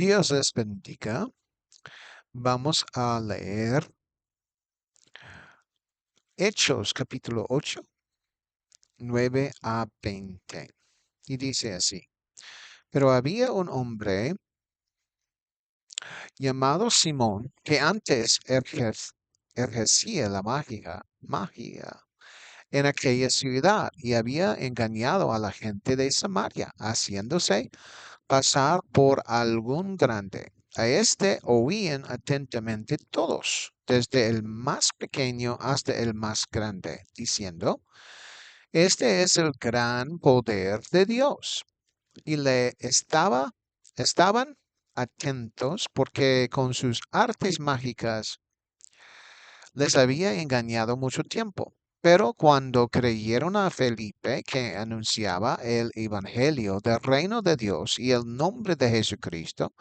Dios les bendiga. Vamos a leer Hechos capítulo 8, 9 a 20. Y dice así. Pero había un hombre llamado Simón que antes ejercía la magia en aquella ciudad y había engañado a la gente de Samaria, haciéndose pasar por algún grande. A este oían atentamente todos, desde el más pequeño hasta el más grande, diciendo, este es el gran poder de Dios. Y estaban atentos porque con sus artes mágicas les había engañado mucho tiempo. Pero cuando creyeron a Felipe, que anunciaba el Evangelio del reino de Dios y el nombre de Jesucristo,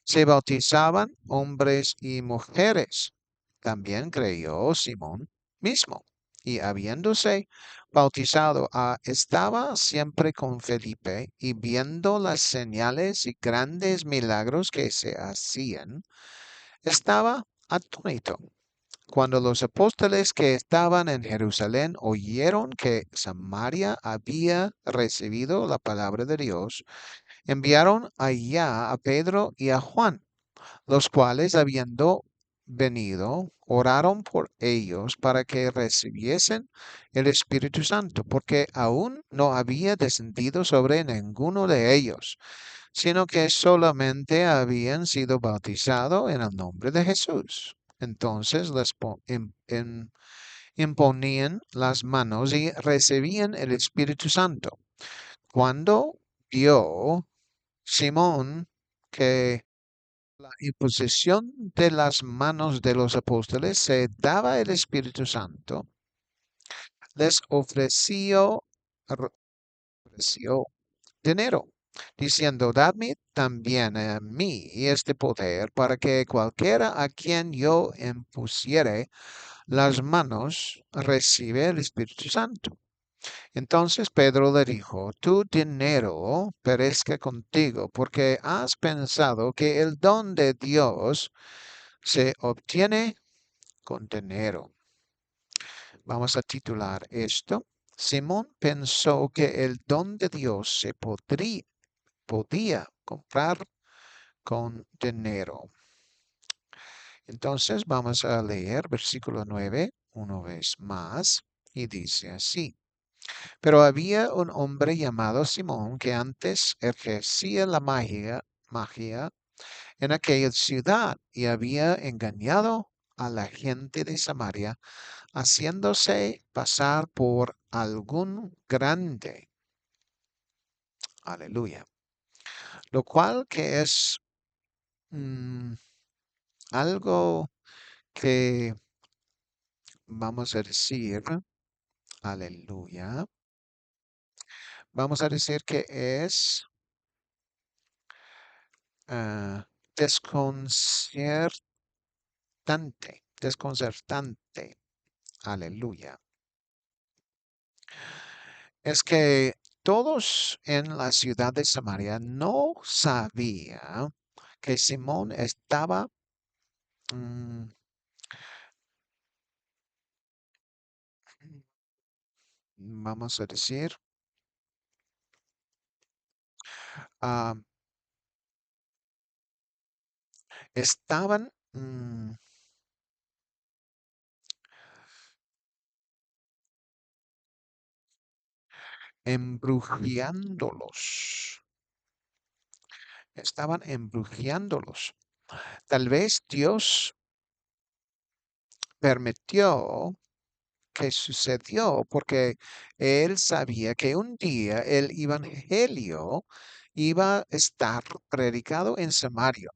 se bautizaban hombres y mujeres. También creyó Simón mismo, y habiéndose bautizado, estaba siempre con Felipe, y viendo las señales y grandes milagros que se hacían, estaba atónito. Cuando los apóstoles que estaban en Jerusalén oyeron que Samaria había recibido la palabra de Dios, enviaron allá a Pedro y a Juan, los cuales, habiendo venido, oraron por ellos para que recibiesen el Espíritu Santo, porque aún no había descendido sobre ninguno de ellos, sino que solamente habían sido bautizados en el nombre de Jesús. Entonces imponían las manos y recibían el Espíritu Santo. Cuando vio Simón que la imposición de las manos de los apóstoles se daba el Espíritu Santo, les ofreció dinero, diciendo, dadme también a mí este poder para que cualquiera a quien yo impusiere las manos recibe el Espíritu Santo. Entonces Pedro le dijo, tu dinero perezca contigo, porque has pensado que el don de Dios se obtiene con dinero. Vamos a titular esto. Simón pensó que el don de Dios se podía comprar con dinero. Entonces vamos a leer versículo 9 una vez más y dice así. Pero había un hombre llamado Simón que antes ejercía la magia en aquella ciudad y había engañado a la gente de Samaria, haciéndose pasar por algún grande. Aleluya. Lo cual que es mm, algo que vamos a decir, aleluya, vamos a decir que es ah, desconcertante. Aleluya. Es que todos en la ciudad de Samaria no sabían que Simón estaba, mm, vamos a decir, ah, estaban embrujeándolos. Estaban embrujeándolos. Tal vez Dios permitió que sucedió porque él sabía que un día el evangelio iba a estar predicado en Samaria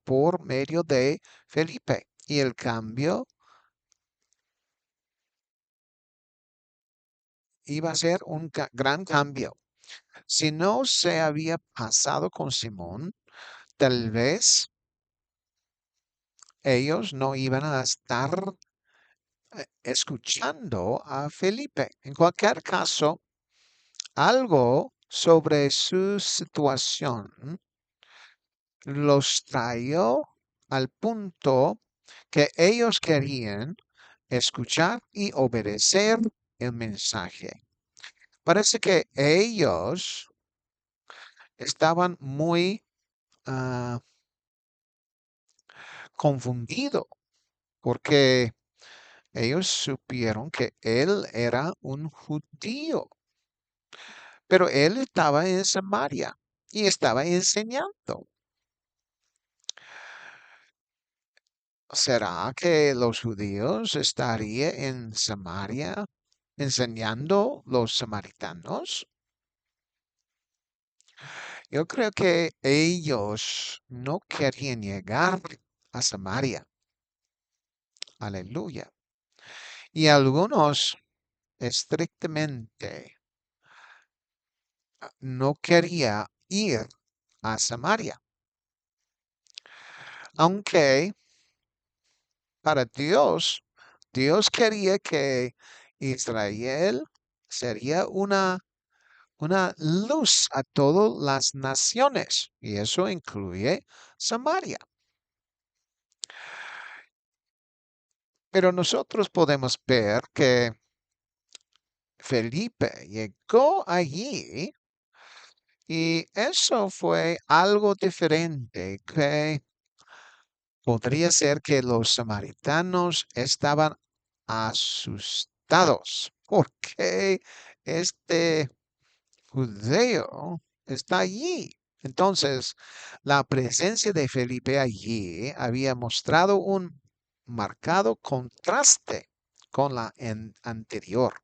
por medio de Felipe. Y el cambio iba a ser un gran cambio. Si no se había pasado con Simón, tal vez ellos no iban a estar escuchando a Felipe. En cualquier caso, algo sobre su situación los trajo al punto que ellos querían escuchar y obedecer el mensaje. Parece que ellos estaban muy ah, confundidos porque ellos supieron que él era un judío, pero él estaba en Samaria y estaba enseñando. ¿Será que los judíos estarían en Samaria enseñando los samaritanos? Yo creo que ellos no querían llegar a Samaria. Aleluya. Y algunos estrictamente no quería ir a Samaria. Aunque para Dios, Dios quería que Israel sería una luz a todas las naciones, y eso incluye Samaria. Pero nosotros podemos ver que Felipe llegó allí y eso fue algo diferente, que podría ser que los samaritanos estaban asustados porque este judeo está allí. Entonces, la presencia de Felipe allí había mostrado un marcado contraste con la anterior.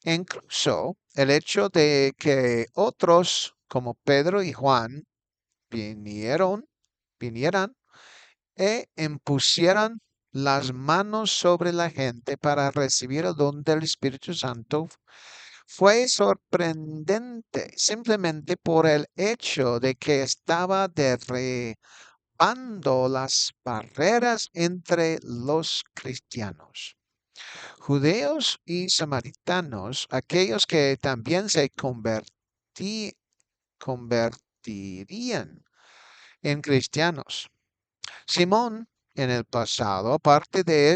E incluso el hecho de que otros como Pedro y Juan vinieron, vinieran e impusieran las manos sobre la gente para recibir el don del Espíritu Santo fue sorprendente simplemente por el hecho de que estaba derribando las barreras entre los cristianos. Judeos y samaritanos, aquellos que también se convertirían en cristianos. Simón, en el pasado, aparte de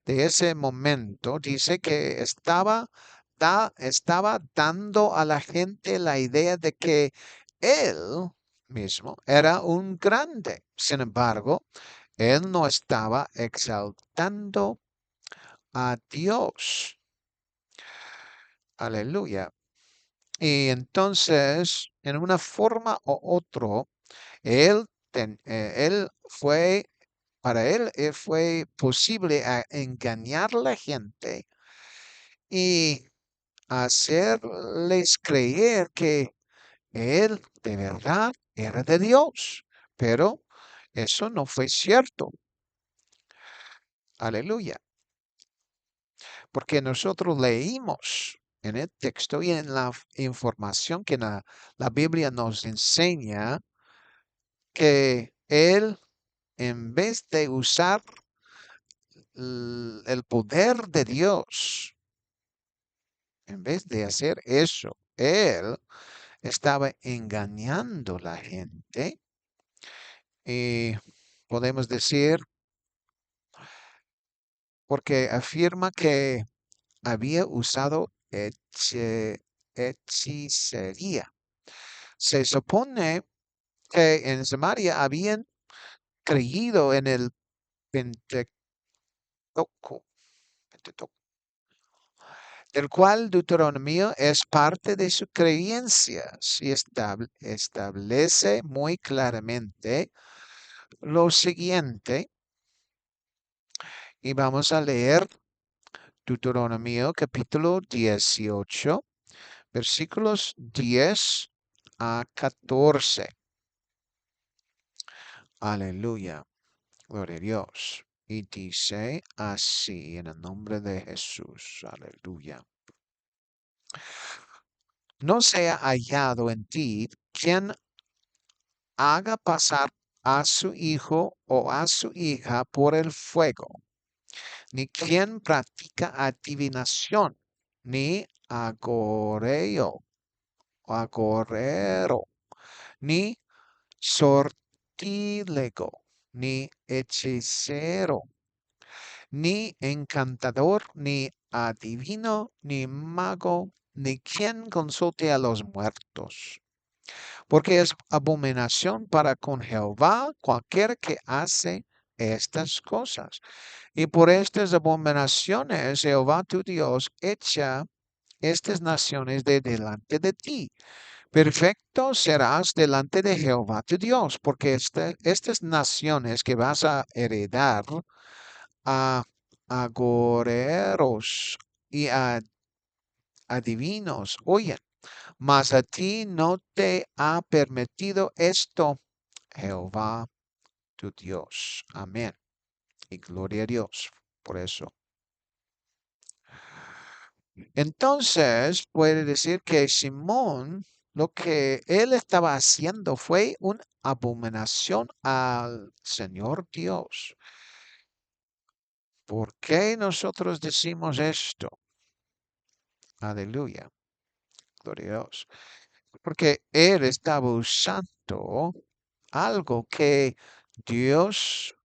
ese momento, dice que estaba dando a la gente la idea de que él mismo era un grande. Sin embargo, él no estaba exaltando a Dios. Aleluya. Y entonces, en una forma u otra, él fue, para él fue posible engañar a la gente y hacerles creer que él de verdad era de Dios. Pero eso no fue cierto. Aleluya. Porque nosotros leímos en el texto y en la información que la Biblia nos enseña que él, en vez de usar el poder de Dios, en vez de hacer eso, él estaba engañando a la gente y podemos decir, porque afirma que había usado hechicería. Se supone que en Samaria habían creído en el Pentateuco, Pentateuco, del cual Deuteronomio es parte de sus creencias y establece muy claramente lo siguiente, y vamos a leer Deuteronomio capítulo 18, versículos 10 a 14. Aleluya, gloria a Dios. Y dice así en el nombre de Jesús. Aleluya. No sea hallado en ti quien haga pasar a su hijo o a su hija por el fuego, ni quien practica adivinación, ni agorero, ni sortilegio, sortílego, ni hechicero, ni encantador, ni adivino, ni mago, ni quien consulte a los muertos. Porque es abominación para con Jehová cualquiera que hace estas cosas. Y por estas abominaciones Jehová tu Dios echa estas naciones de delante de ti. Perfecto serás delante de Jehová tu Dios, porque estas naciones que vas a heredar a agoreros y a adivinos, oye, mas a ti no te ha permitido esto Jehová tu Dios. Amén. Y gloria a Dios por eso. Entonces, puede decir que Simón, lo que él estaba haciendo fue una abominación al Señor Dios. ¿Por qué nosotros decimos esto? Aleluya. Gloria a Dios. Porque él estaba usando algo que Dios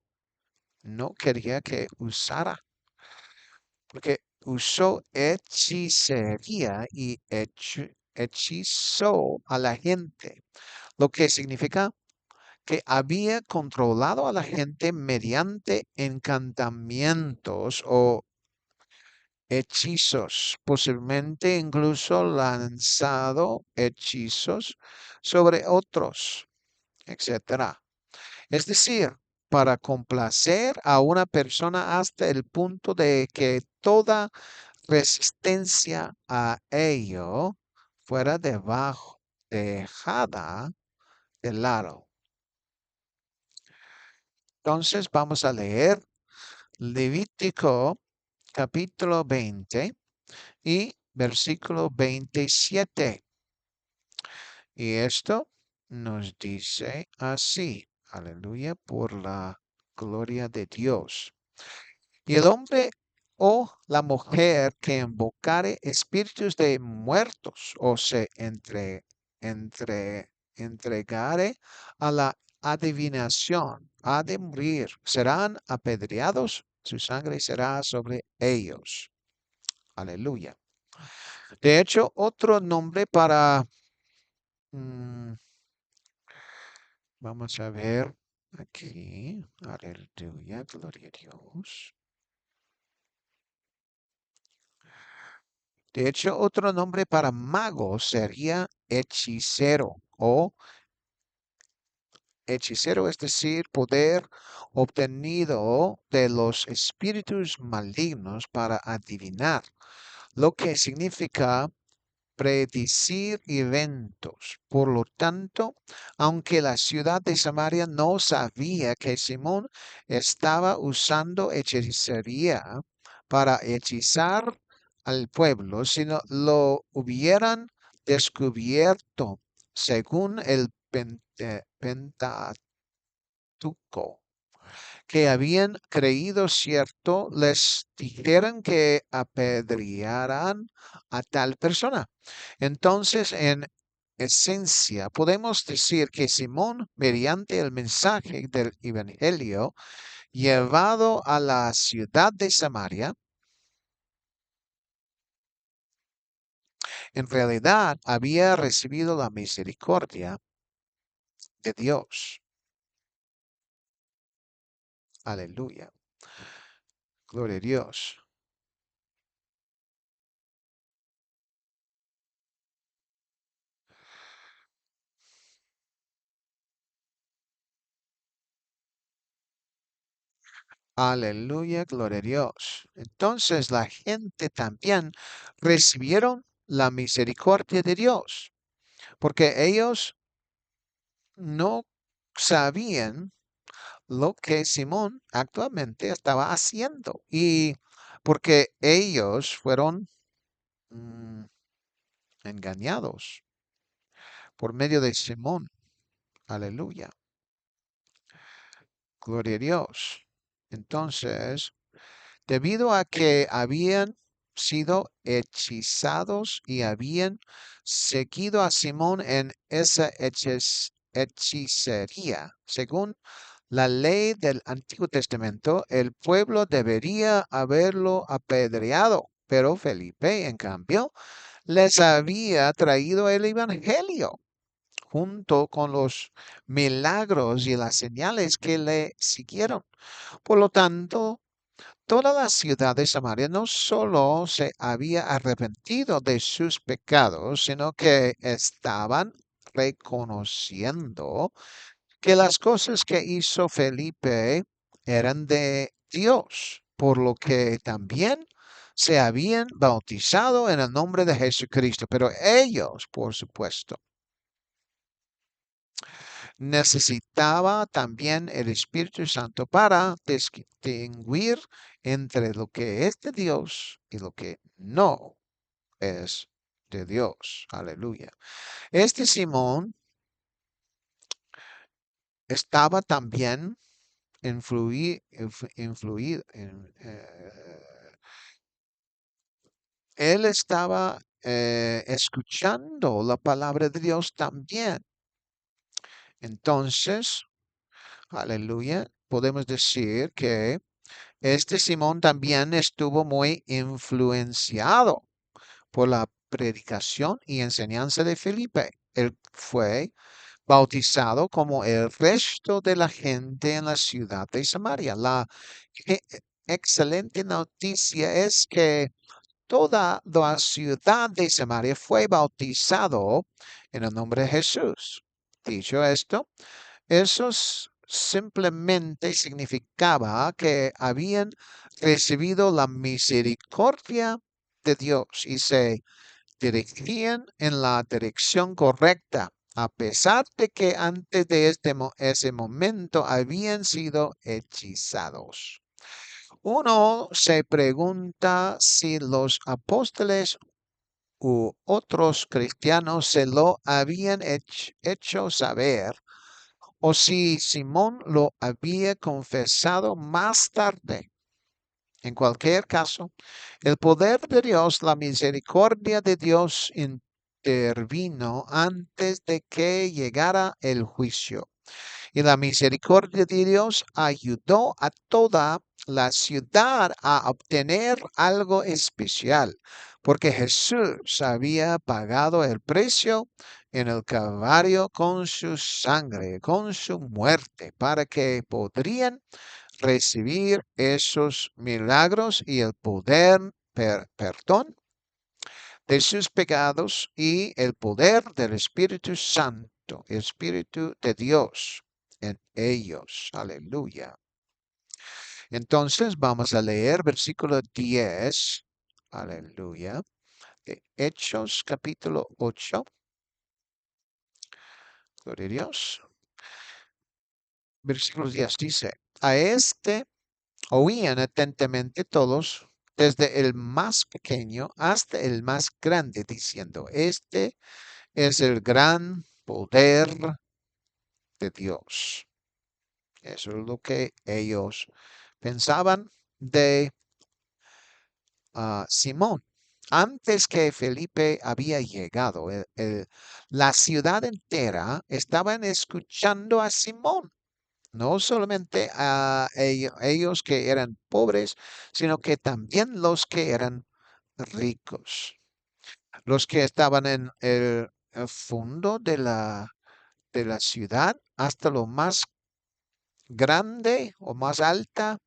no quería que usara. Porque usó hechicería y hechizó a la gente, lo que significa que había controlado a la gente mediante encantamientos o hechizos, posiblemente incluso lanzado hechizos sobre otros, etcétera. Es decir, para complacer a una persona hasta el punto de que toda resistencia a ello fuera debajo, dejada de lado. Entonces vamos a leer Levítico capítulo 20 y versículo 27. Y esto nos dice así, aleluya, por la gloria de Dios. Y el hombre o la mujer que invocare espíritus de muertos o se entregare a la adivinación, ha de morir, serán apedreados, su sangre será sobre ellos. Aleluya. De hecho, otro nombre para, mm, vamos a ver aquí, aleluya, gloria a Dios. De hecho, otro nombre para mago sería hechicero o hechicero, es decir, poder obtenido de los espíritus malignos para adivinar, lo que significa predecir eventos. Por lo tanto, aunque la ciudad de Samaria no sabía que Simón estaba usando hechicería para hechizar al pueblo, sino lo hubieran descubierto según el Pentateuco, que habían creído cierto, les dijeron que apedrearan a tal persona. Entonces, en esencia, podemos decir que Simón, mediante el mensaje del Evangelio llevado a la ciudad de Samaria, en realidad había recibido la misericordia de Dios. Aleluya. Gloria a Dios. Aleluya, gloria a Dios. Entonces la gente también recibieron la misericordia de Dios, porque ellos no sabían lo que Simón actualmente estaba haciendo y porque ellos fueron mm, engañados por medio de Simón. Aleluya, gloria a Dios. Entonces, debido a que habían sido hechizados y habían seguido a Simón en esa hechicería. Según la ley del Antiguo Testamento, el pueblo debería haberlo apedreado, pero Felipe, en cambio, les había traído el Evangelio junto con los milagros y las señales que le siguieron. Por lo tanto, toda la ciudad de Samaria no solo se había arrepentido de sus pecados, sino que estaban reconociendo que las cosas que hizo Felipe eran de Dios, por lo que también se habían bautizado en el nombre de Jesucristo. Pero ellos, por supuesto, necesitaba también el Espíritu Santo para distinguir entre lo que es de Dios y lo que no es de Dios. Aleluya. Este Simón estaba también influido él estaba escuchando la palabra de Dios también. Entonces, aleluya, podemos decir que este Simón también estuvo muy influenciado por la predicación y enseñanza de Felipe. Él fue bautizado como el resto de la gente en la ciudad de Samaria. La excelente noticia es que toda la ciudad de Samaria fue bautizado en el nombre de Jesús. Dicho esto, simplemente significaba que habían recibido la misericordia de Dios y se dirigían en la dirección correcta, a pesar de que antes de ese momento habían sido hechizados. Uno se pregunta si los apóstoles u otros cristianos se lo habían hecho saber o si Simón lo había confesado más tarde. En cualquier caso, el poder de Dios, la misericordia de Dios intervino antes de que llegara el juicio. Y la misericordia de Dios ayudó a toda la ciudad a obtener algo especial, porque Jesús había pagado el precio en el Calvario con su sangre, con su muerte, para que podrían recibir esos milagros y el poder, perdón de sus pecados y el poder del Espíritu Santo, el Espíritu de Dios en ellos. Aleluya. Entonces vamos a leer versículo 10. Aleluya. De Hechos capítulo 8. Gloria a Dios. Versículo 10 dice, a este oían atentamente todos, desde el más pequeño hasta el más grande, diciendo, este es el gran poder de Dios. Eso es lo que ellos pensaban de Simón. Antes que Felipe había llegado, la ciudad entera estaban escuchando a Simón. No solamente a ellos que eran pobres, sino que también los que eran ricos. Los que estaban en el fondo de la ciudad hasta lo más grande o más alta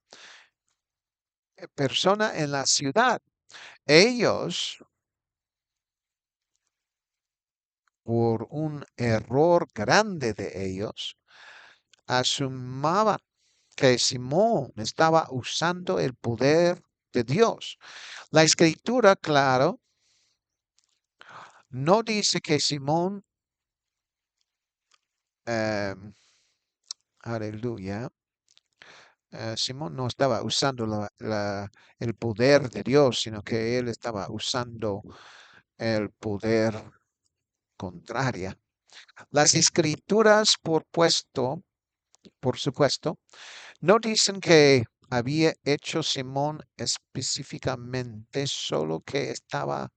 persona en la ciudad. Ellos, por un error grande de ellos, asumaban que Simón estaba usando el poder de Dios. La escritura, claro, no dice que Simón, eh, aleluya, Simón no estaba usando el poder de Dios, sino que él estaba usando el poder contrario. Las escrituras, por supuesto, no dicen que había hecho Simón específicamente, solo que estaba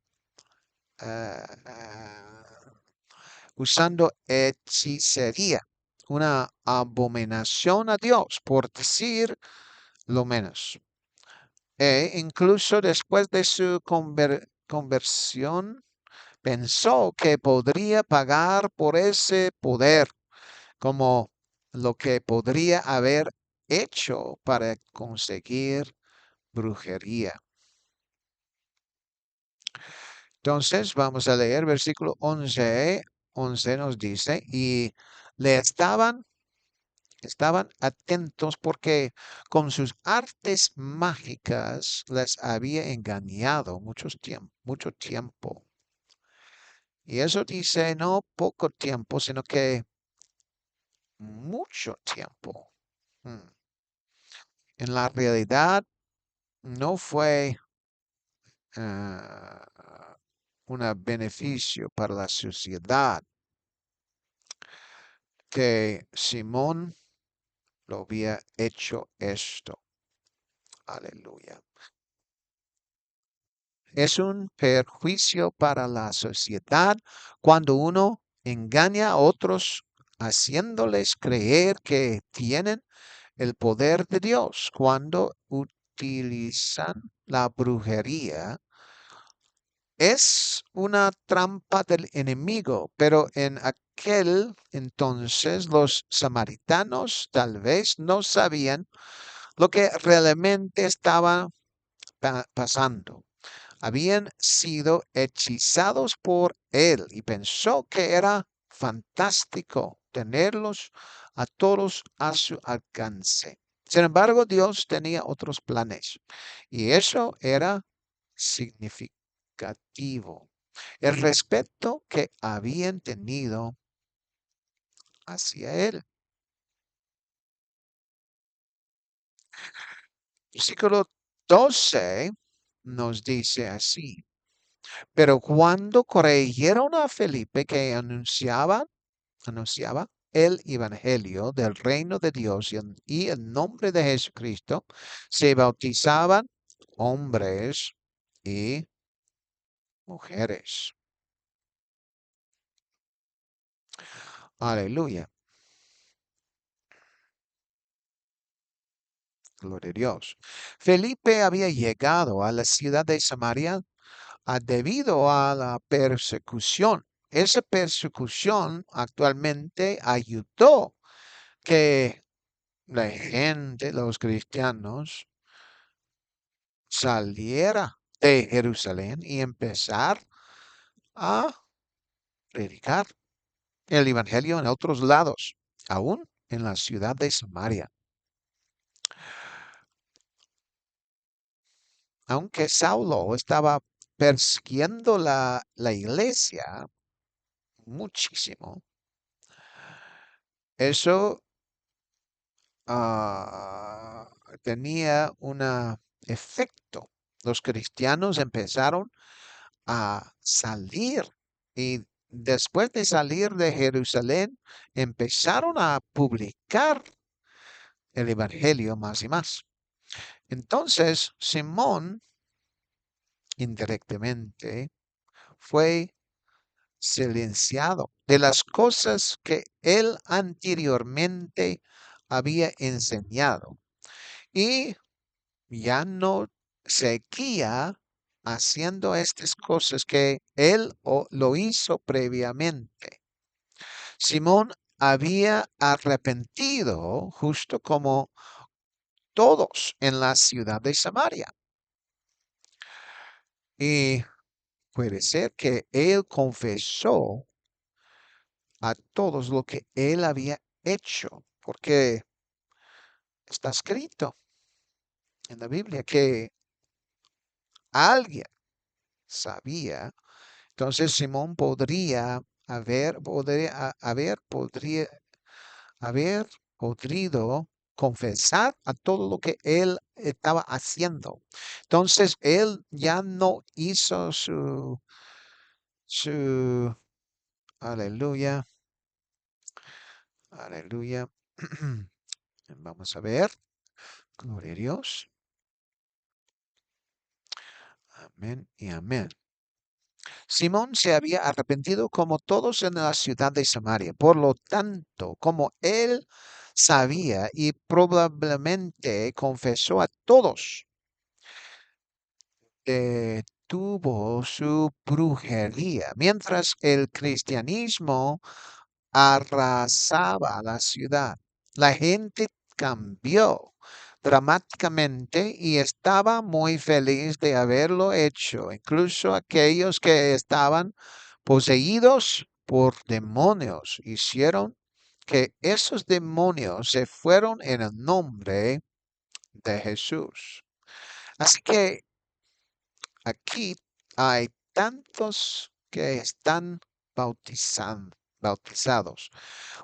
usando hechicería. una abominación a Dios, por decir lo menos. E incluso después de su conversión, pensó que podría pagar por ese poder, como lo que podría haber hecho para conseguir brujería. Entonces vamos a leer versículo 11. 11 nos dice, y le estaban atentos porque con sus artes mágicas les había engañado mucho tiempo. Y eso dice no poco tiempo, sino que mucho tiempo. Mm. En la realidad no fue un beneficio para la sociedad que Simón lo había hecho esto. Aleluya. Es un perjuicio para la sociedad cuando uno engaña a otros haciéndoles creer que tienen el poder de Dios cuando utilizan la brujería. Es una trampa del enemigo, pero en aquel entonces los samaritanos tal vez no sabían lo que realmente estaba pasando. Habían sido hechizados por él y pensó que era fantástico tenerlos a todos a su alcance. Sin embargo, Dios tenía otros planes y eso era significativo. El respeto que habían tenido hacia él. Versículo 12 nos dice así. Pero cuando creyeron a Felipe que anunciaba el evangelio del reino de Dios y el nombre de Jesucristo, se bautizaban hombres y mujeres. Aleluya. Gloria a Dios. Felipe había llegado a la ciudad de Samaria debido a la persecución. Esa persecución actualmente ayudó que la gente, los cristianos, saliera de Jerusalén y empezar a predicar el evangelio en otros lados, aún en la ciudad de Samaria. Aunque Saulo estaba persiguiendo la iglesia muchísimo, eso ah, tenía un efecto. Los cristianos empezaron a salir y después de salir de Jerusalén empezaron a publicar el Evangelio más y más. Entonces, Simón indirectamente fue silenciado de las cosas que él anteriormente había enseñado y ya no seguía haciendo estas cosas que él lo hizo previamente. Simón había arrepentido justo como todos en la ciudad de Samaria. Y puede ser que él confesó a todos lo que él había hecho, porque está escrito en la Biblia que alguien sabía. Entonces Simón podría haber podido confesar a todo lo que él estaba haciendo. Entonces él ya no hizo su, aleluya, aleluya. Vamos a ver, gloria a Dios. Amén y amén. Simón se había arrepentido como todos en la ciudad de Samaria. Por lo tanto, como él sabía y probablemente confesó a todos, tuvo su brujería, mientras el cristianismo arrasaba la ciudad. La gente cambió dramáticamente y estaba muy feliz de haberlo hecho. Incluso aquellos que estaban poseídos por demonios hicieron que esos demonios se fueron en el nombre de Jesús. Así que aquí hay tantos que están bautizados.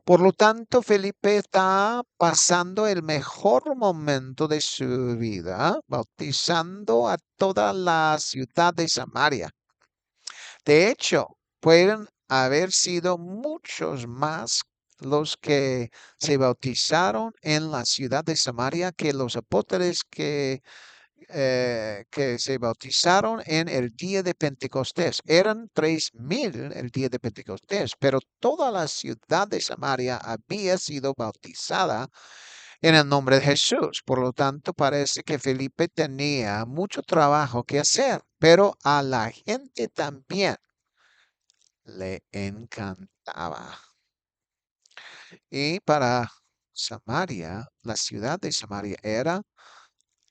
Por lo tanto, Felipe está pasando el mejor momento de su vida, bautizando a toda la ciudad de Samaria. De hecho, pueden haber sido muchos más los que se bautizaron en la ciudad de Samaria que los apóstoles que se bautizaron en el día de Pentecostés. Eran 3,000 el día de Pentecostés, pero toda la ciudad de Samaria había sido bautizada en el nombre de Jesús. Por lo tanto, parece que Felipe tenía mucho trabajo que hacer, pero a la gente también le encantaba. Y para Samaria, la ciudad de Samaria era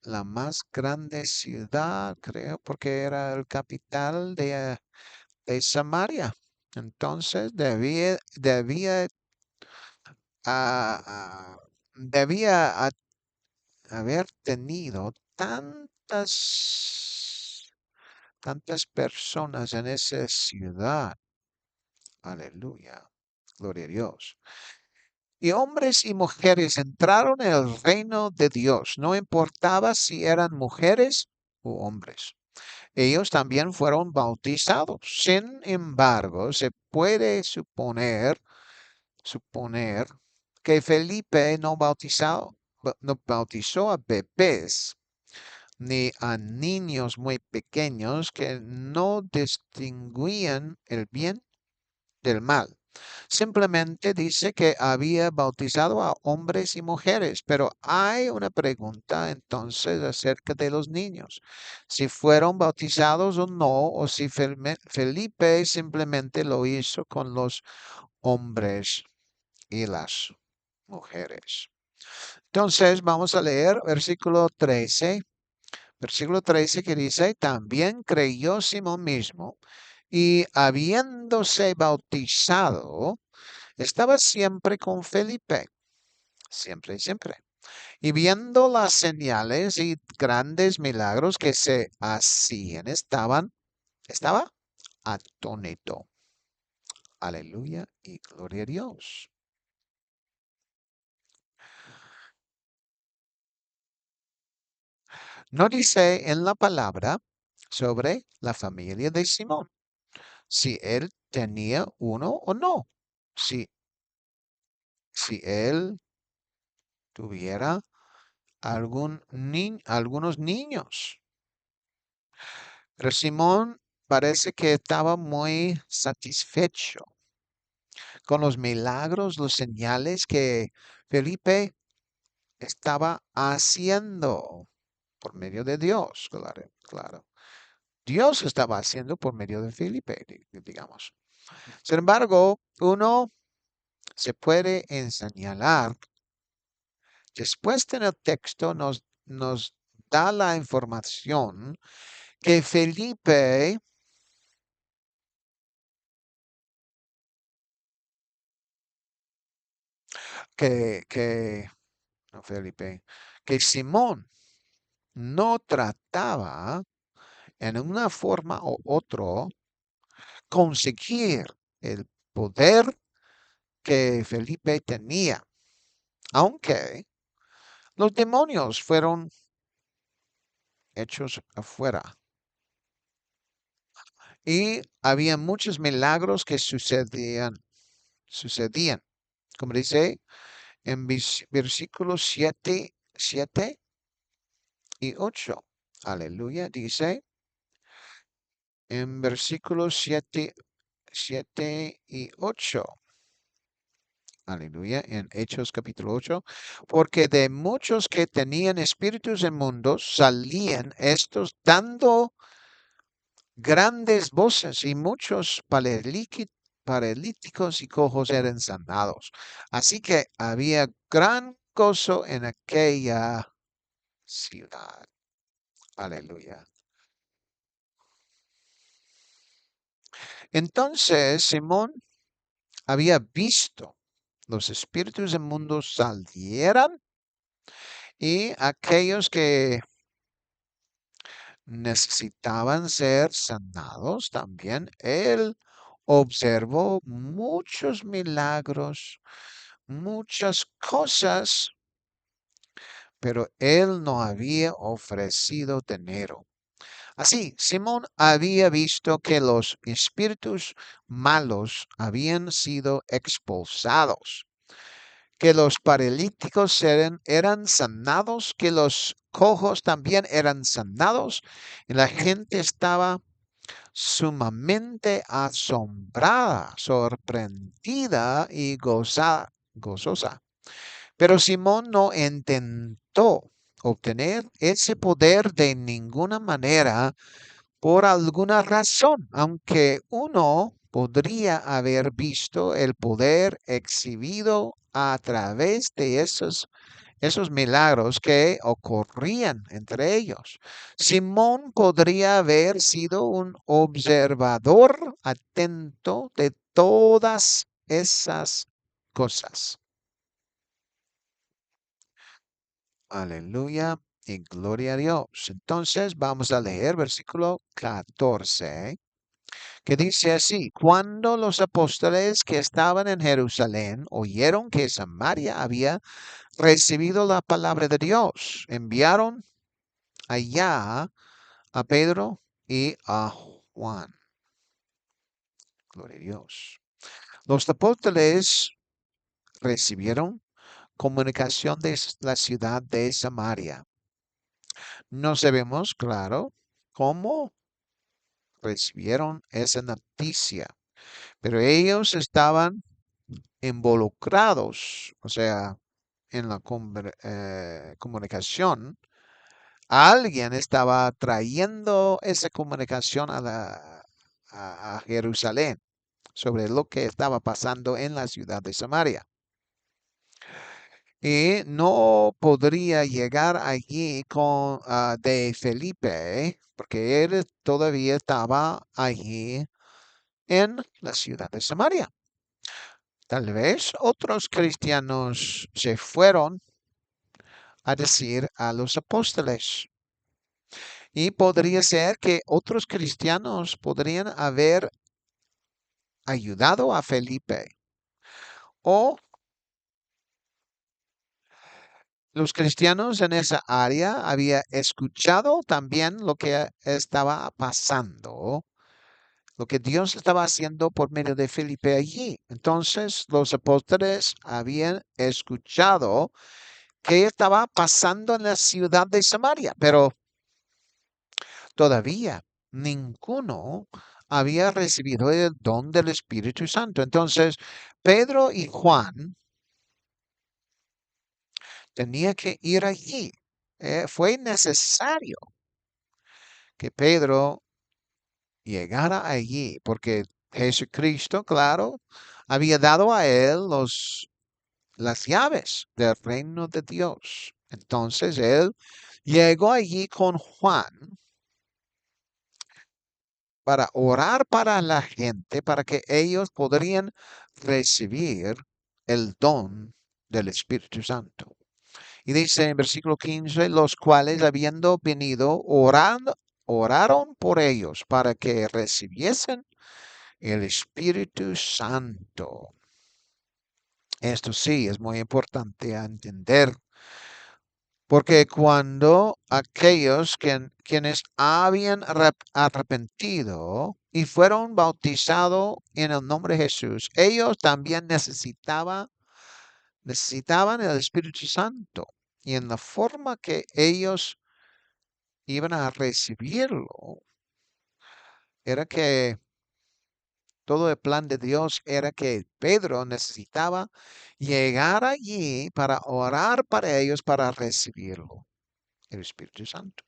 la más grande ciudad, creo, porque era el capital de Samaria. Entonces ah, ah, debía haber tenido tantas personas en esa ciudad. Aleluya. Gloria a Dios. Y hombres y mujeres entraron en el reino de Dios. No importaba si eran mujeres u hombres. Ellos también fueron bautizados. Sin embargo, se puede suponer que Felipe no bautizó a bebés ni a niños muy pequeños que no distinguían el bien del mal. Simplemente dice que había bautizado a hombres y mujeres, pero hay una pregunta entonces acerca de los niños, si fueron bautizados o no, o si Felipe simplemente lo hizo con los hombres y las mujeres. Entonces vamos a leer versículo 13 que dice, también creyó Simón mismo y habiéndose bautizado, estaba siempre con Felipe, siempre y siempre. Y viendo las señales y grandes milagros que se hacían, estaba atónito. Aleluya y gloria a Dios. No dice en la palabra sobre la familia de Simón, si él tenía uno o no, si, si él tuviera algunos niños. Pero Simón parece que estaba muy satisfecho con los milagros, los señales que Felipe estaba haciendo por medio de Dios, claro, claro. Dios estaba haciendo por medio de Felipe, digamos. Sin embargo, uno se puede enseñar. Después en el texto nos da la información que Felipe que no Felipe, que Simón no trataba en una forma u otro conseguir el poder que Felipe tenía, aunque los demonios fueron hechos afuera y había muchos milagros que sucedían, como dice en versículos 7 y 8. Aleluya, dice. en versículos 7 y 8. Aleluya, en Hechos capítulo 8. Porque de muchos que tenían espíritus inmundos salían estos dando grandes voces y muchos paralíticos y cojos eran sanados. Así que había gran gozo en aquella ciudad. Aleluya. Entonces Simón había visto los espíritus inmundos salieran y aquellos que necesitaban ser sanados también. Él observó muchos milagros, muchas cosas, pero él no había ofrecido dinero. Así, Simón había visto que los espíritus malos habían sido expulsados, que los paralíticos eran sanados, que los cojos también eran sanados, y la gente estaba sumamente asombrada, sorprendida y gozosa. Pero Simón no intentó obtener ese poder de ninguna manera por alguna razón, aunque uno podría haber visto el poder exhibido a través de esos milagros que ocurrían entre ellos. Simón podría haber sido un observador atento de todas esas cosas. Aleluya y gloria a Dios. Entonces vamos a leer versículo 14, que dice así: cuando los apóstoles que estaban en Jerusalén oyeron que Samaria había recibido la palabra de Dios, enviaron allá a Pedro y a Juan. Gloria a Dios. Los apóstoles recibieron comunicación de la ciudad de Samaria. No sabemos, claro, cómo recibieron esa noticia, pero ellos estaban involucrados, o sea, en la comunicación. Alguien estaba trayendo esa comunicación a Jerusalén sobre lo que estaba pasando en la ciudad de Samaria. Y no podría llegar allí de Felipe, porque él todavía estaba allí en la ciudad de Samaria. Tal vez otros cristianos se fueron a decir a los apóstoles. Y podría ser que otros cristianos podrían haber ayudado a Felipe. O los cristianos en esa área habían escuchado también lo que estaba pasando, lo que Dios estaba haciendo por medio de Felipe allí. Entonces los apóstoles habían escuchado qué estaba pasando en la ciudad de Samaria, pero todavía ninguno había recibido el don del Espíritu Santo. Entonces, Pedro y Juan tenían que ir allí. Fue necesario que Pedro llegara allí, porque Jesucristo, claro, había dado a él las llaves del reino de Dios. Entonces él llegó allí con Juan para orar para la gente, para que ellos podrían recibir el don del Espíritu Santo. Y dice en versículo 15, los cuales habiendo venido oraron por ellos para que recibiesen el Espíritu Santo. Esto sí es muy importante a entender, porque cuando aquellos quienes habían arrepentido y fueron bautizados en el nombre de Jesús, ellos también necesitaban el Espíritu Santo. Y en la forma que ellos iban a recibirlo era que todo el plan de Dios era que Pedro necesitaba llegar allí para orar para ellos, para recibirlo, el Espíritu Santo.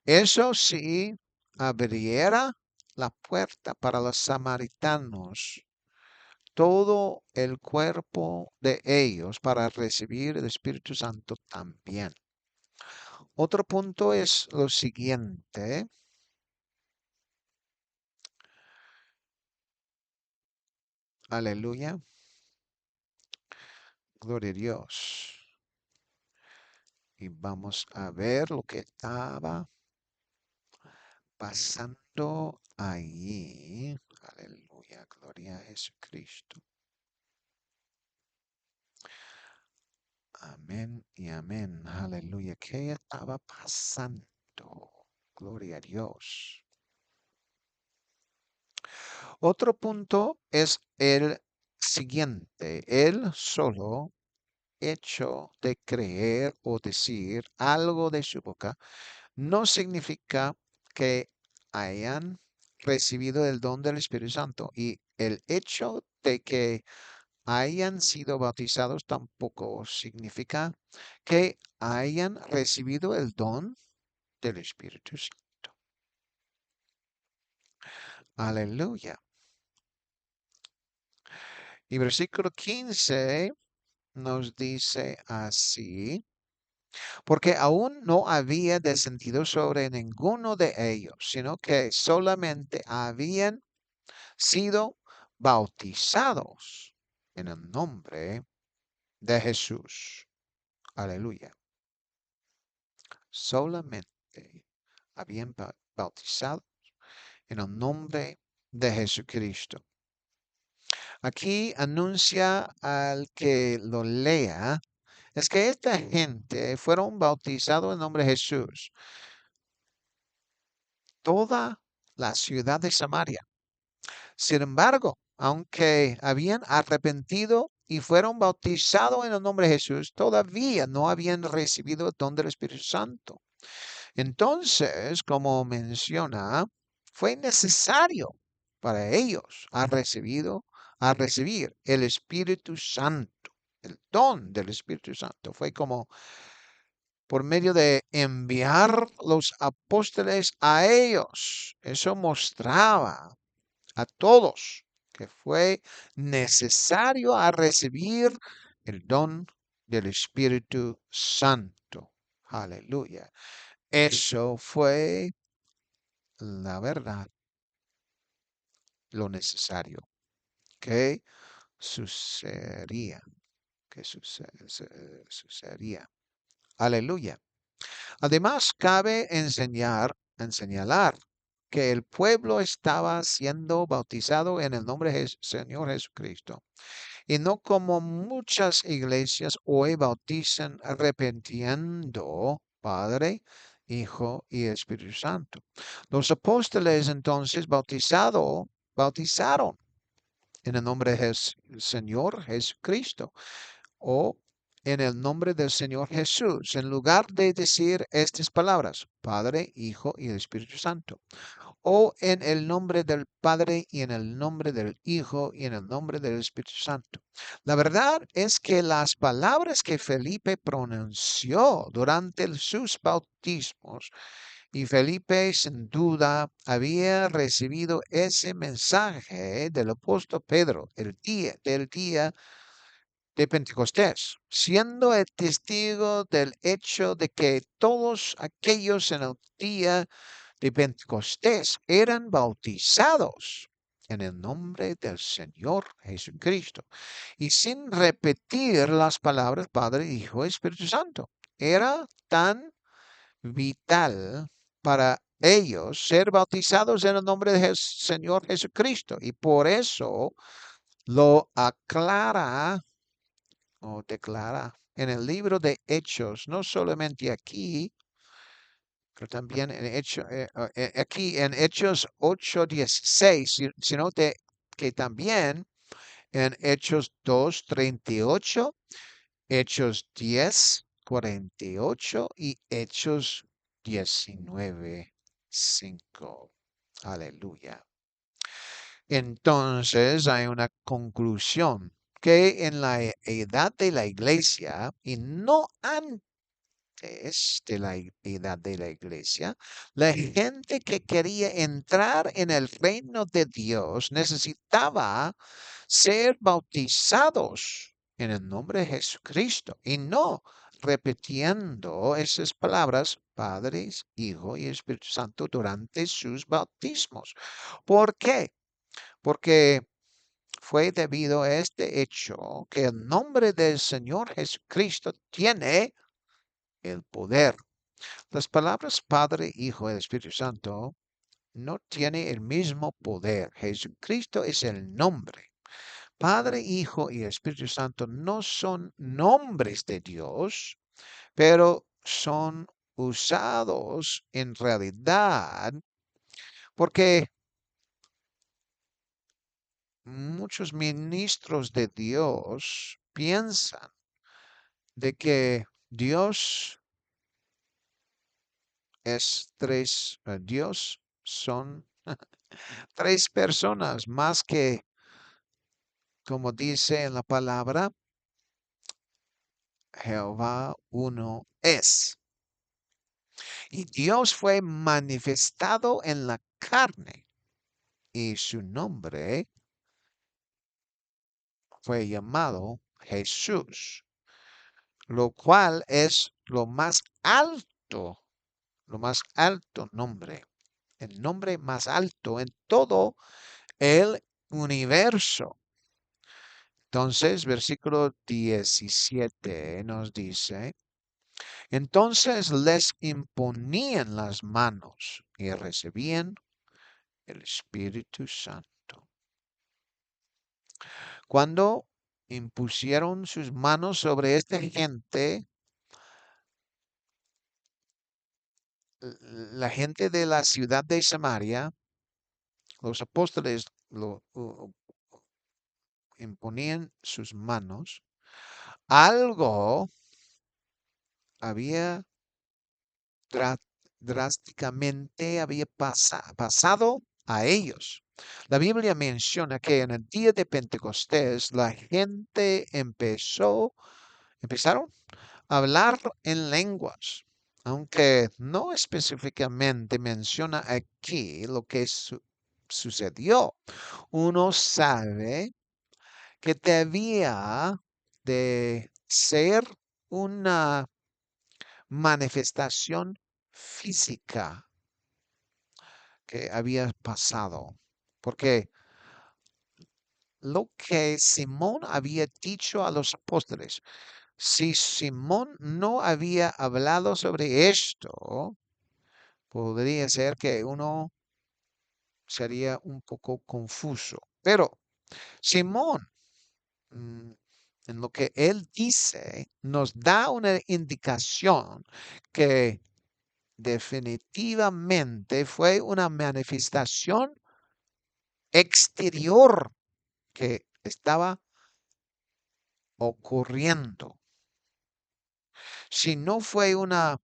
Eso sí abriera la puerta para los samaritanos, todo el cuerpo de ellos para recibir el Espíritu Santo también. Otro punto es lo siguiente. Aleluya. Gloria a Dios. Y vamos a ver lo que estaba pasando ahí. Aleluya. Gloria a Jesucristo. Amén y amén. Aleluya. ¿Qué estaba pasando? Gloria a Dios. Otro punto es el siguiente. El solo hecho de creer o decir algo de su boca no significa que hayan recibido el don del Espíritu Santo. Y el hecho de que hayan sido bautizados tampoco significa que hayan recibido el don del Espíritu Santo. Aleluya. Y versículo 15 nos dice así, porque aún no había descendido sobre ninguno de ellos, sino que solamente habían sido bautizados en el nombre de Jesús. Aleluya. Solamente habían bautizado en el nombre de Jesucristo. Aquí anuncia al que lo lea, es que esta gente fueron bautizados en nombre de Jesús. Toda la ciudad de Samaria. Sin embargo, aunque habían arrepentido y fueron bautizados en el nombre de Jesús, todavía no habían recibido el don del Espíritu Santo. Entonces, como menciona, fue necesario para ellos a recibir el Espíritu Santo, el don del Espíritu Santo. Fue como por medio de enviar los apóstoles a ellos. Eso mostraba a todos que fue necesario a recibir el don del Espíritu Santo. Aleluya. Eso fue la verdad, lo necesario que sucedería, que sucedería. Aleluya. Además, cabe señalar que el pueblo estaba siendo bautizado en el nombre del Señor Jesucristo. Y no como muchas iglesias hoy bautizan arrepintiendo Padre, Hijo y Espíritu Santo. Los apóstoles entonces bautizaron en el nombre del Señor Jesucristo o en el nombre del Señor Jesús, en lugar de decir estas palabras, Padre, Hijo y Espíritu Santo, o en el nombre del Padre y en el nombre del Hijo y en el nombre del Espíritu Santo. La verdad es que las palabras que Felipe pronunció durante sus bautismos, y Felipe sin duda había recibido ese mensaje del apóstol Pedro del día de Pentecostés, siendo el testigo del hecho de que todos aquellos en el día de Pentecostés eran bautizados en el nombre del Señor Jesucristo y sin repetir las palabras Padre, Hijo y Espíritu Santo. Era tan vital para ellos ser bautizados en el nombre del Señor Jesucristo y por eso lo aclara o declara en el libro de Hechos, no solamente aquí, pero también aquí en Hechos 8:16, sino que también en Hechos 2:38, Hechos 10:48 y Hechos 19:5. Aleluya. Entonces hay una conclusión que en la edad de la iglesia y no antes de la edad de la iglesia, la gente que quería entrar en el reino de Dios necesitaba ser bautizados en el nombre de Jesucristo y no repitiendo esas palabras, Padre, Hijo y Espíritu Santo durante sus bautismos. ¿Por qué? Porque fue debido a este hecho que el nombre del Señor Jesucristo tiene el poder. Las palabras Padre, Hijo y Espíritu Santo no tienen el mismo poder. Jesucristo es el nombre. Padre, Hijo y Espíritu Santo no son nombres de Dios, pero son usados en realidad porque muchos ministros de Dios piensan de que Dios es tres, Dios son tres personas más que, como dice en la palabra, Jehová uno es. Y Dios fue manifestado en la carne y su nombre fue llamado Jesús, lo cual es lo más alto nombre, el nombre más alto en todo el universo. Entonces, versículo 17 nos dice, entonces les imponían las manos y recibían el Espíritu Santo. Cuando impusieron sus manos sobre esta gente, la gente de la ciudad de Samaria, los apóstoles imponían sus manos, algo había dra- drásticamente había pasado a ellos. La Biblia menciona que en el día de Pentecostés la gente empezaron a hablar en lenguas, aunque no específicamente menciona aquí lo que sucedió. Uno sabe que debía de ser una manifestación física que había pasado. Porque lo que Simón había dicho a los apóstoles, si Simón no había hablado sobre esto, podría ser que uno sería un poco confuso. Pero Simón, mm, en lo que él dice, nos da una indicación que definitivamente fue una manifestación exterior que estaba ocurriendo. Si no fue una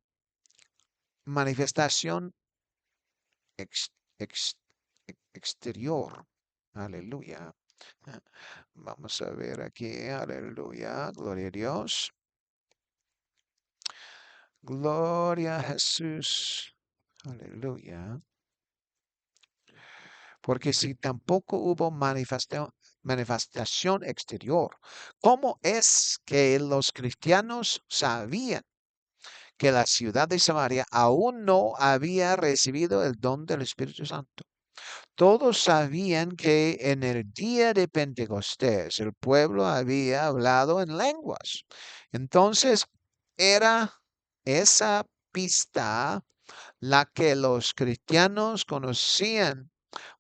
manifestación ex- ex- exterior. Aleluya. Vamos a ver aquí. Aleluya. Gloria a Dios. Gloria a Jesús. Aleluya. Porque si tampoco hubo manifestación exterior, ¿cómo es que los cristianos sabían que la ciudad de Samaria aún no había recibido el don del Espíritu Santo? Todos sabían que en el día de Pentecostés el pueblo había hablado en lenguas. Entonces era esa pista la que los cristianos conocían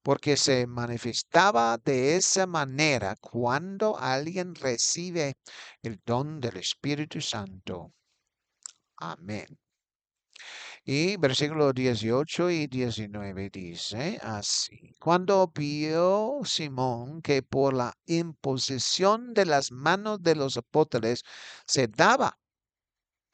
porque se manifestaba de esa manera cuando alguien recibe el don del Espíritu Santo. Amén. Y versículos 18 y 19 dice así. Cuando vio Simón que por la imposición de las manos de los apóstoles se daba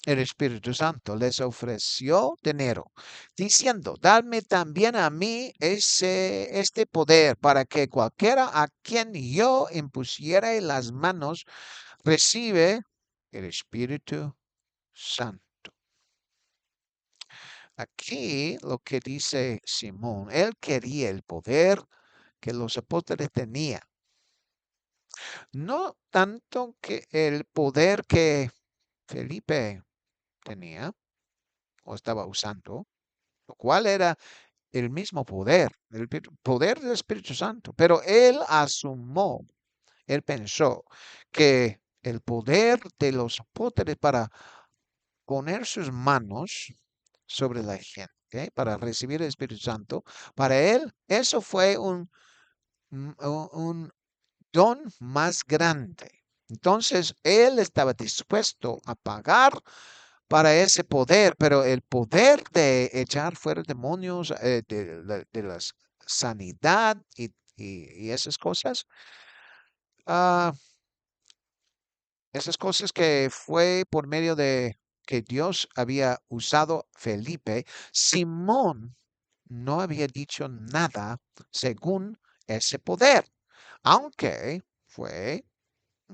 el Espíritu Santo les ofreció dinero, diciendo, dadme también a mí este poder para que cualquiera a quien yo impusiera las manos recibe el Espíritu Santo. Aquí lo que dice Simón, él quería el poder que los apóstoles tenían, no tanto que el poder que Felipe tenía o estaba usando, lo cual era el mismo poder, el poder del Espíritu Santo, pero él asumió, él pensó que el poder de los apóstoles para poner sus manos sobre la gente, para recibir el Espíritu Santo, para él eso fue un don más grande. Entonces, él estaba dispuesto a pagar para ese poder, pero el poder de echar fuera demonios, de la sanidad y ah, esas cosas que fue por medio de que Dios había usado Felipe, Simón no había dicho nada según ese poder, aunque fue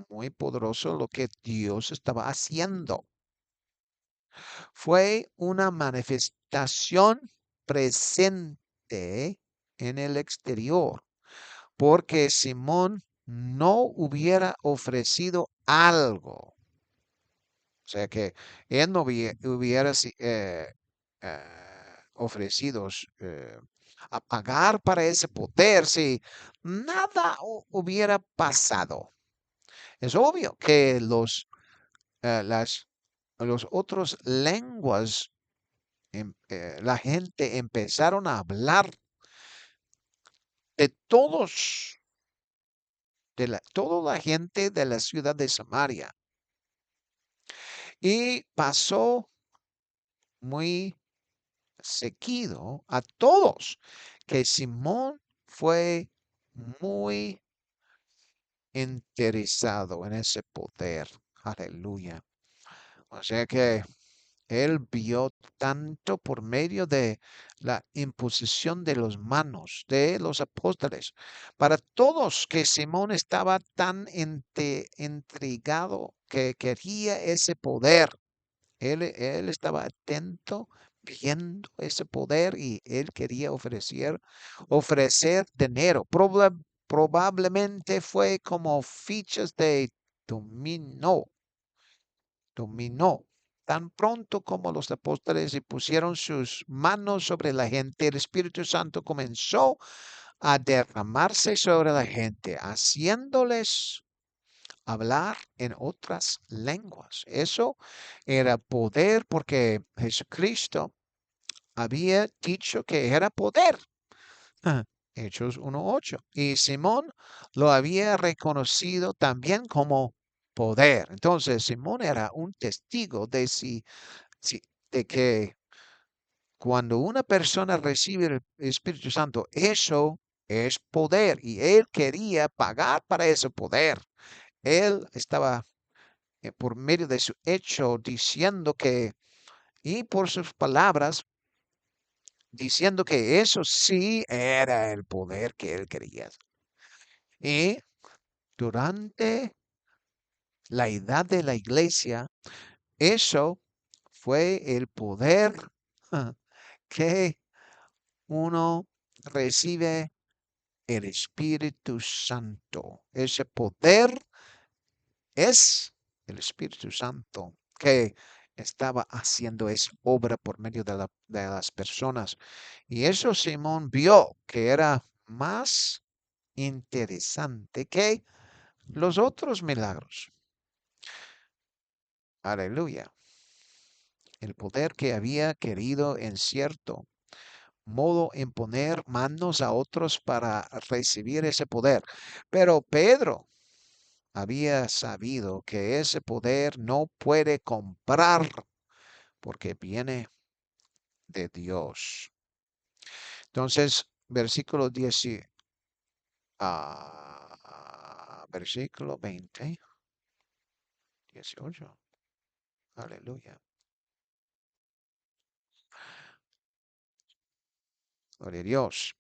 muy poderoso lo que Dios estaba haciendo. Fue una manifestación presente en el exterior, porque Simón no hubiera ofrecido algo. O sea que él no hubiera ofrecido a pagar para ese poder si nada hubiera pasado. Es obvio que los otros lenguas, la gente empezaron a hablar de toda la gente de la ciudad de Samaria. Y pasó muy seguido a todos que Simón fue muy interesado en ese poder. Aleluya. O sea que él vio tanto por medio de la imposición de las manos de los apóstoles. Para todos que Simón estaba tan intrigado que quería ese poder. Él estaba atento viendo ese poder y él quería ofrecer dinero. Probablemente fue como fichas de dominó dominó. Tan pronto como los apóstoles y pusieron sus manos sobre la gente, el Espíritu Santo comenzó a derramarse sobre la gente, haciéndoles hablar en otras lenguas. Eso era poder porque Jesucristo había dicho que era poder. Hechos 1:8. Y Simón lo había reconocido también como poder. Entonces, Simón era un testigo si- de que cuando una persona recibe el Espíritu Santo, eso es poder y él quería pagar para ese poder. Él estaba por medio de su hecho diciendo que, y por sus palabras, diciendo que eso sí era el poder que él quería. Y durante la edad de la iglesia, eso fue el poder que uno recibe el Espíritu Santo. Ese poder es el Espíritu Santo que estaba haciendo esa obra por medio de las personas. Y eso Simón vio que era más interesante que los otros milagros. Aleluya. El poder que había querido en cierto modo imponer manos a otros para recibir ese poder. Pero Pedro había sabido que ese poder no puede comprar porque viene de Dios. Entonces, versículo 20, 18. Aleluya. Gloria a Dios.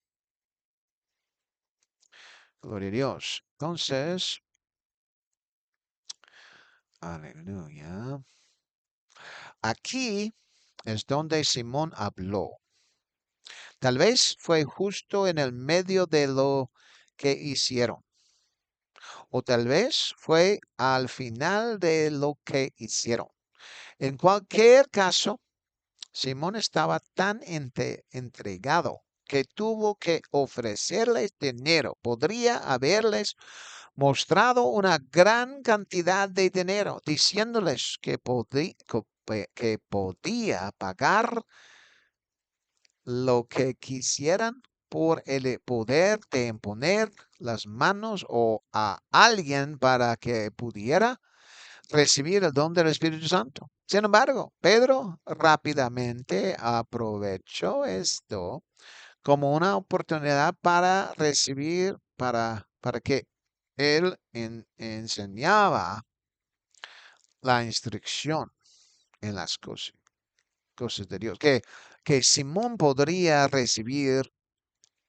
Gloria a Dios. Entonces, aleluya. Aquí es donde Simón habló. Tal vez fue justo en el medio de lo que hicieron. O tal vez fue al final de lo que hicieron. En cualquier caso, Simón estaba tan entregado que tuvo que ofrecerles dinero. Podría haberles mostrado una gran cantidad de dinero, diciéndoles que podía pagar lo que quisieran por el poder de imponer las manos o a alguien para que pudiera recibir el don del Espíritu Santo. Sin embargo, Pedro rápidamente aprovechó esto como una oportunidad para recibir, para que él enseñaba la instrucción en las cosas de Dios. Que Simón podría recibir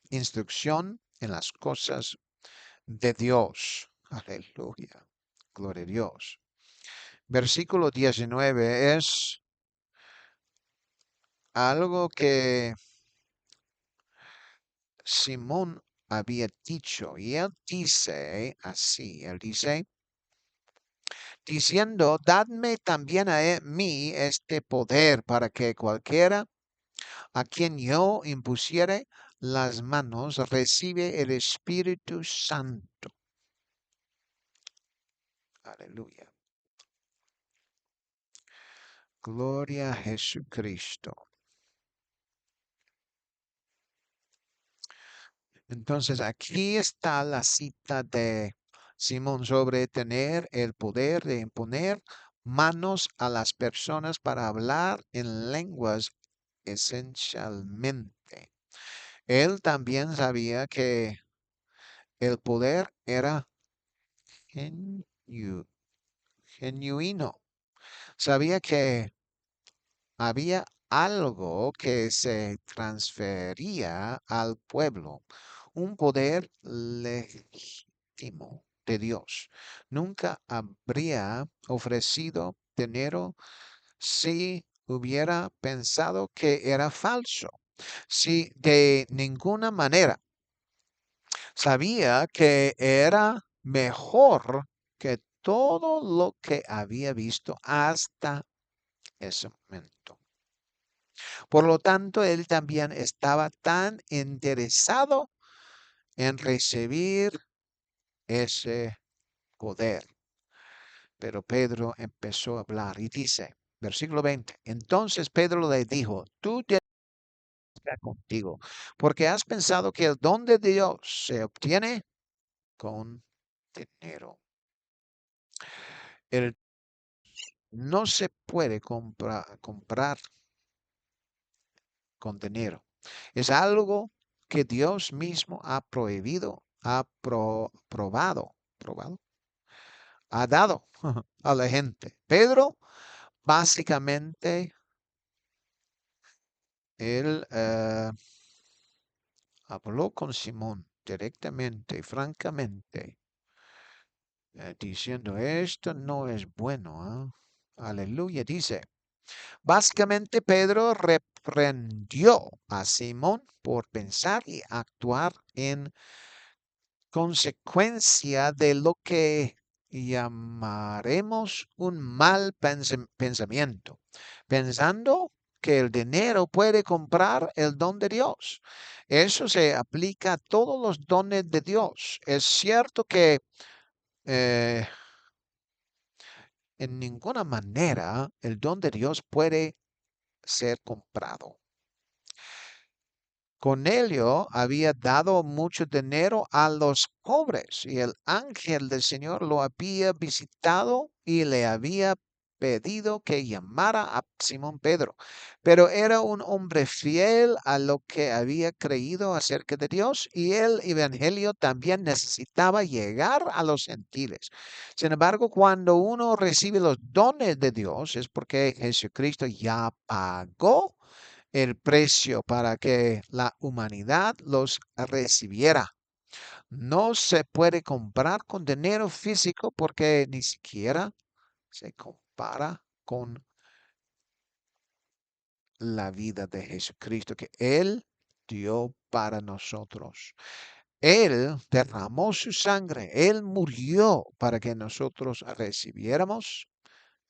instrucción en las cosas de Dios. Aleluya. Gloria a Dios. Versículo 19 es algo que Simón había dicho. Y él dice así, él dice, diciendo, dadme también a mí este poder para que cualquiera a quien yo impusiere las manos recibe el Espíritu Santo. Aleluya. Gloria a Jesucristo. Entonces aquí está la cita de Simón sobre tener el poder de imponer manos a las personas para hablar en lenguas esencialmente. Él también sabía que el poder era genu- genuino. Sabía que había algo que se transfería al pueblo, un poder legítimo de Dios. Nunca habría ofrecido dinero si hubiera pensado que era falso. Si de ninguna manera sabía que era mejor que todo lo que había visto hasta ese momento. Por lo tanto, él también estaba tan interesado en recibir ese poder. Pero Pedro empezó a hablar y dice, versículo 20, entonces Pedro le dijo, tú tienes que estar contigo, porque has pensado que el don de Dios se obtiene con dinero. El no se puede comprar con dinero. Es algo que Dios mismo ha prohibido, ha probado, ha dado a la gente. Pedro, básicamente, él habló con Simón directamente, francamente, diciendo, esto no es bueno. Aleluya, dice. Básicamente, Pedro reprendió a Simón por pensar y actuar en consecuencia de lo que llamaremos un mal pensamiento, pensando que el dinero puede comprar el don de Dios. Eso se aplica a todos los dones de Dios. Es cierto que eh, en ninguna manera el don de Dios puede ser comprado. Cornelio había dado mucho dinero a los pobres y el ángel del Señor lo había visitado y le había pedido que llamara a Simón Pedro. Pero era un hombre fiel a lo que había creído acerca de Dios y el evangelio también necesitaba llegar a los gentiles. Sin embargo, cuando uno recibe los dones de Dios es porque Jesucristo ya pagó el precio para que la humanidad los recibiera. No se puede comprar con dinero físico porque ni siquiera se compara con la vida de Jesucristo que Él dio para nosotros. Él derramó su sangre, Él murió para que nosotros recibiéramos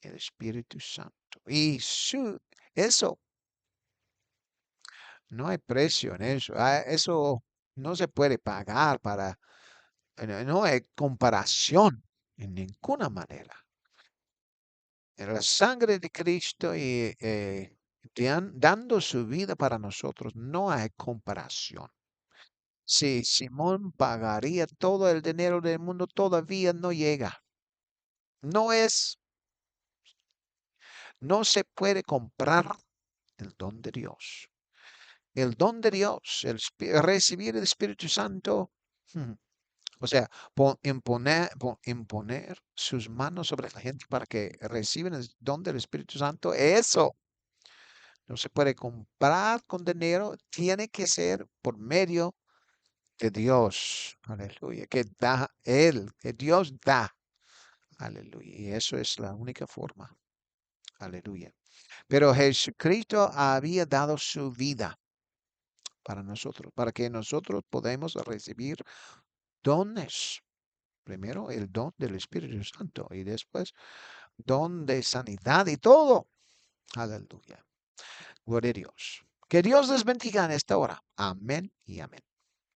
el Espíritu Santo. Y eso, no hay precio en eso. Eso no se puede pagar no hay comparación en ninguna manera. En la sangre de Cristo y dando su vida para nosotros, no hay comparación. Si Simón pagaría todo el dinero del mundo, todavía no llega. No es, no se puede comprar el don de Dios. El don de Dios, recibir el Espíritu Santo, hmm, o sea, imponer sus manos sobre la gente para que reciban el don del Espíritu Santo, eso no se puede comprar con dinero, tiene que ser por medio de Dios. Aleluya, que da Él, que Dios da. Aleluya, y eso es la única forma. Aleluya. Pero Jesucristo había dado su vida para nosotros, para que nosotros podamos recibir dones. Primero el don del Espíritu Santo y después don de sanidad y todo. Aleluya. Gloria a Dios. Que Dios les bendiga en esta hora. Amén y amén.